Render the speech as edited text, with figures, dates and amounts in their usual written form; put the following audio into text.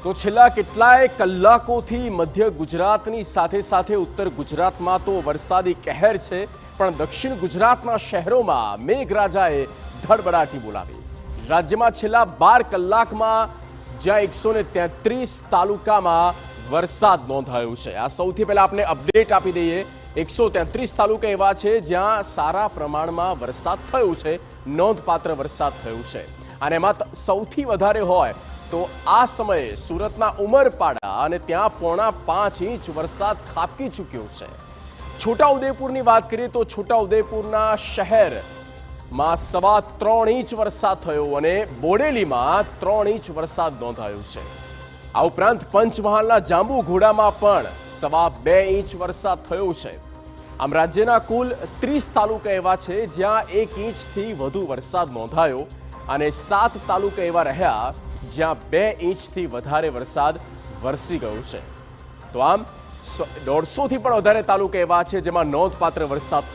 તો છેલ્લા કેટલાય કલાકોથી મધ્ય ગુજરાતની સાથે સાથે ઉત્તર ગુજરાતમાં તો વરસાદી કહેર છે, પણ દક્ષિણ ગુજરાતના શહેરોમાં મેઘરાજાએ ધડબડાટી બોલાવી. રાજ્યમાં છેલ્લા 12 કલાકમાં જ્યાં 133 તાલુકામાં વરસાદ નોંધાયો છે. આ સૌથી પહેલા આપણે અપડેટ આપી દઈએ. 133 તાલુકા એવા છે જ્યાં સારા પ્રમાણમાં વરસાદ થયો છે, નોંધપાત્ર વરસાદ થયો છે. અને એમાં સૌથી વધારે હોય તો આ સમયે સુરતના ઉમરપાડા અને ત્યાં 4.5 ઇંચ વરસાદ ખાબકી ચૂક્યો છે. છોટાઉદેપુરની વાત કરીએ તો છોટાઉદેપુરના શહેરમાં 3.25 ઇંચ વરસાદ થયો અને બોડેલીમાં 3 ઇંચ વરસાદ નોંધાયો છે. આ ઉપરાંત પંચમહાલના જાંબુઘોડામાં પણ 2.25 ઇંચ વરસાદ થયો છે. આમ રાજ્યના કુલ 30 તાલુકા એવા છે જ્યાં 1 ઇંચથી વધુ વરસાદ નોંધાયો અને 7 તાલુકા એવા રહ્યા જ્યાં 2 ઇંચથી વધારે વરસાદ વરસી ગયો છે. તો આમ 150થી પણ વધારે તાલુકા એવા છે જેમાં નોંધપાત્ર વરસાદ થયો.